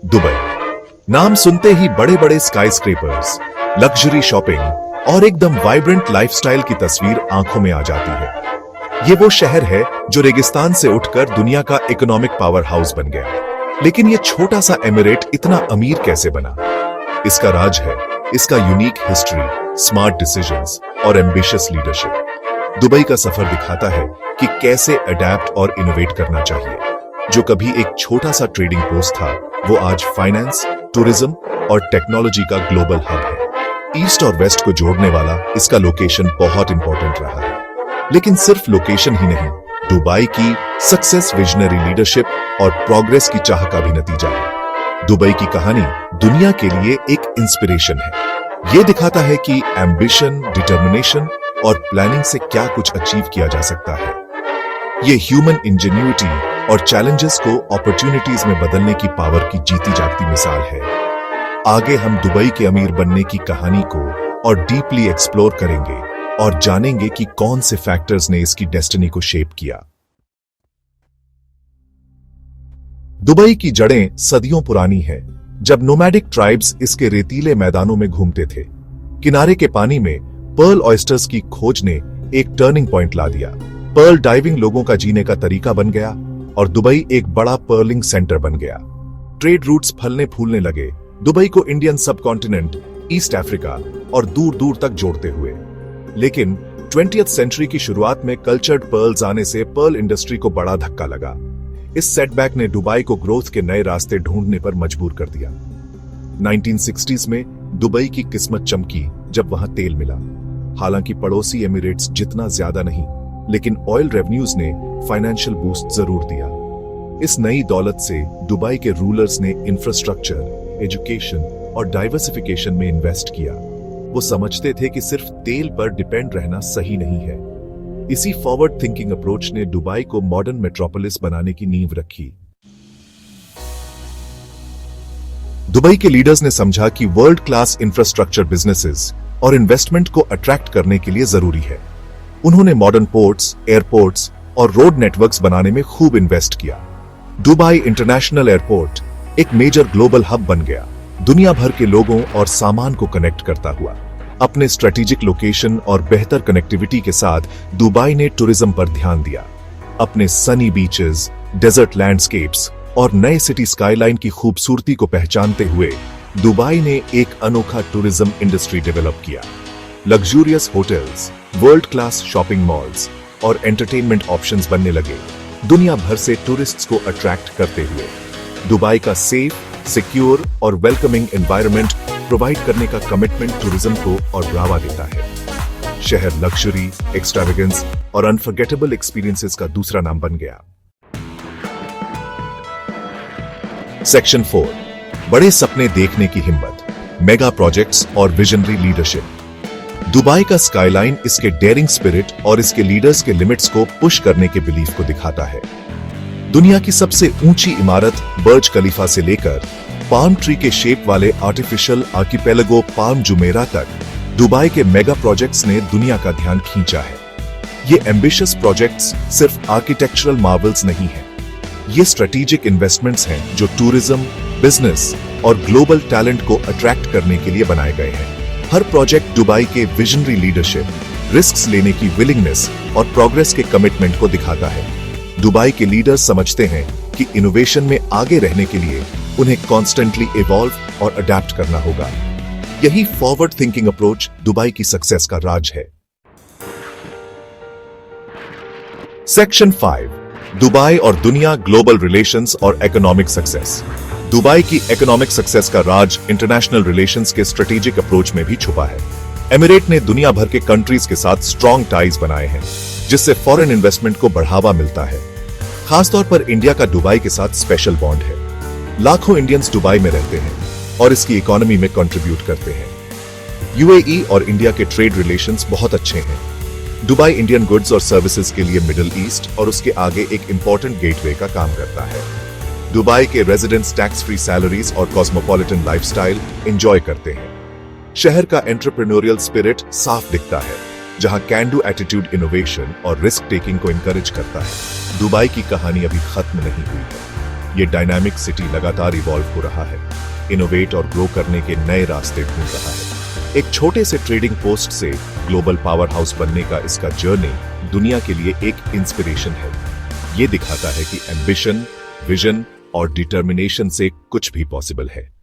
Dubai नाम सुनते ही बड़े बड़े स्काई स्क्रेपर्स, लग्जरी शॉपिंग और एकदम वाइब्रेंट लाइफस्टाइल की तस्वीर आंखों में आ जाती है। ये वो शहर है जो रेगिस्तान से उठकर दुनिया का इकोनॉमिक पावर हाउस बन गया। लेकिन ये छोटा सा एमिरेट इतना अमीर कैसे बना? इसका राज है इसका यूनिक हिस्ट्री, स्मार्ट डिसीजंस और एम्बिशियस लीडरशिप। दुबई का सफर दिखाता है कि कैसे अडेप्ट और इनोवेट करना चाहिए। जो कभी एक छोटा सा ट्रेडिंग पोस्ट था, वो आज फाइनेंस, टूरिज्म और टेक्नोलॉजी का ग्लोबल हब है। ईस्ट और वेस्ट को जोड़ने वाला इसका लोकेशन बहुत इंपॉर्टेंट रहा है। लेकिन सिर्फ लोकेशन ही नहीं, दुबई की सक्सेस, विजनरी लीडरशिप और प्रोग्रेस की चाह का भी नतीजा है। दुबई की कहानी दुनिया के लिए एक इंस्पिरेशन है। यह दिखाता है कि एम्बिशन, डिटर्मिनेशन और प्लानिंग से क्या कुछ अचीव किया जा सकता है। यह ह्यूमन इंजेन्युइटी और चैलेंजेस को अपॉर्चुनिटीज में बदलने की पावर की जीती जागती मिसाल है। आगे हम दुबई के अमीर बनने की कहानी को और डीपली एक्सप्लोर करेंगे और जानेंगे कि कौन से फैक्टर्स ने इसकी डेस्टिनी को शेप किया। दुबई की जड़ें सदियों पुरानी है, जब नोमैडिक ट्राइब्स इसके रेतीले मैदानों में घूमते थे। किनारे के पानी में पर्ल ऑयस्टर्स की खोज ने एक टर्निंग पॉइंट ला दिया। पर्ल डाइविंग लोगों का जीने का तरीका बन गया और दुबई एक बड़ा पर्लिंग सेंटर बन गया। ट्रेड रूट्स फलने फूलने लगे, दुबई को इंडियन सबकॉन्टिनेंट, ईस्ट अफ्रीका और दूर दूर तक जोड़ते हुए। लेकिन 20th सेंचुरी की शुरुआत में कल्चर्ड पर्ल्स आने से पर्ल इंडस्ट्री को बड़ा धक्का लगा। इस सेटबैक ने दुबई को ग्रोथ के नए रास्ते ढूंढने पर मजबूर कर दिया। 1960s में दुबई की किस्मत चमकी जब वहां तेल मिला। हालांकि पड़ोसी एमिरेट्स जितना ज्यादा नहीं, लेकिन ऑयल रेवेन्यूज ने फाइनेंशियल बूस्ट जरूर दिया। इस नई दौलत से दुबई के रूलर्स ने इंफ्रास्ट्रक्चर, एजुकेशन और डाइवर्सिफिकेशन में इन्वेस्ट किया। वो समझते थे कि सिर्फ तेल पर डिपेंड रहना सही नहीं है। इसी फॉरवर्ड थिंकिंग अप्रोच ने दुबई को मॉडर्न मेट्रोपोलिस बनाने की नींव रखी। दुबई के लीडर्स ने समझा कि वर्ल्ड क्लास इंफ्रास्ट्रक्चर बिजनेसेस और इन्वेस्टमेंट को अट्रैक्ट करने के लिए जरूरी है। उन्होंने मॉडर्न पोर्ट्स, एयरपोर्ट्स और रोड नेटवर्क्स बनाने में खूब इन्वेस्ट किया। दुबई इंटरनेशनल एयरपोर्ट एक मेजर ग्लोबल हब बन गया, दुनिया भर के लोगों और सामान को कनेक्ट करता हुआ। अपने स्ट्रेटेजिक लोकेशन और बेहतर कनेक्टिविटी के साथ दुबई ने टूरिज्म पर ध्यान दिया। अपने सनी बीचेस, डेजर्ट लैंडस्केप्स और नए सिटी स्काईलाइन की खूबसूरती को पहचानते हुए दुबई ने एक अनोखा टूरिज्म इंडस्ट्री डेवलप किया। Luxurious hotels, world class shopping malls और एंटरटेनमेंट ऑप्शंस बनने लगे, दुनिया भर से टूरिस्ट्स को अट्रैक्ट करते हुए। दुबई का सेफ, सिक्योर और वेलकमिंग एनवायरनमेंट प्रोवाइड करने का कमिटमेंट टूरिज्म को और बढ़ावा देता है। शहर लग्जरी, एक्सट्रावेगेंस और अनफॉरगेटेबल एक्सपीरियंसेस का दूसरा नाम बन गया। सेक्शन 4, बड़े सपने देखने की हिम्मत, मेगा प्रोजेक्ट्स और विजनरी लीडरशिप। दुबई का स्काईलाइन इसके डेयरिंग स्पिरिट और इसके लीडर्स के लिमिट्स को पुश करने के बिलीफ को दिखाता है। दुनिया की सबसे ऊंची इमारत बर्ज खलीफा से लेकर पाम ट्री के शेप वाले आर्टिफिशियल आर्किपेलागो पाम जुमेरा तक दुबई के मेगा प्रोजेक्ट्स ने दुनिया का ध्यान खींचा है। ये एम्बिशियस प्रोजेक्ट्स सिर्फ आर्किटेक्चरल मार्वल्स नहीं हैं, ये स्ट्रेटेजिक इन्वेस्टमेंट्स हैं जो टूरिज्म, बिजनेस और ग्लोबल टैलेंट को अट्रैक्ट करने के लिए बनाए गए हैं। हर प्रोजेक्ट दुबई के विजनरी लीडरशिप, रिस्क्स लेने की विलिंगनेस और प्रोग्रेस के कमिटमेंट को दिखाता है। दुबई के लीडर्स समझते हैं कि इनोवेशन में आगे रहने के लिए उन्हें कॉन्स्टेंटली इवॉल्व और अडेप्ट करना होगा। यही फॉरवर्ड थिंकिंग अप्रोच दुबई की सक्सेस का राज है। सेक्शन 5, दुबई और दुनिया, ग्लोबल रिलेशंस और इकोनॉमिक सक्सेस। दुबई की इकोनॉमिक सक्सेस का राज इंटरनेशनल रिलेशंस के स्ट्रेटेजिक अप्रोच में भी छुपा है। एमिरेट ने दुनिया भर के कंट्रीज के साथ स्ट्रॉन्ग टाइज बनाए हैं, जिससे फॉरेन इन्वेस्टमेंट को बढ़ावा मिलता है। खासतौर पर इंडिया का दुबई के साथ स्पेशल बॉन्ड है। लाखों इंडियंस दुबई में रहते हैं और इसकी इकोनॉमी में कंट्रीब्यूट करते हैं। यूएई और इंडिया के ट्रेड रिलेशंस बहुत अच्छे हैं। दुबई इंडियन गुड्स और सर्विसेज के लिए मिडिल ईस्ट और उसके आगे एक इंपॉर्टेंट गेटवे का काम करता है। दुबई के रेजिडेंट्स टैक्स फ्री सैलरीज और कॉस्मोपॉलिटन लाइफस्टाइल एंजॉय करते हैं। शहर का एंटरप्रेन्योरियल स्पिरिट साफ दिखता है, जहां कैन डू एटीट्यूड इनोवेशन और रिस्क टेकिंग को इनकरेज करता है। दुबई की कहानी अभी खत्म नहीं हुई है। ये डायनामिक सिटी लगातार इवॉल्व हो रहा है, इनोवेट और ग्रो करने के नए रास्ते ढूंढ रहा है। एक छोटे से ट्रेडिंग पोस्ट से ग्लोबल पावर हाउस बनने का इसका जर्नी दुनिया के लिए एक इंस्पिरेशन है। ये दिखाता है कि एम्बिशन, विजन और डिटर्मिनेशन से कुछ भी पॉसिबल है।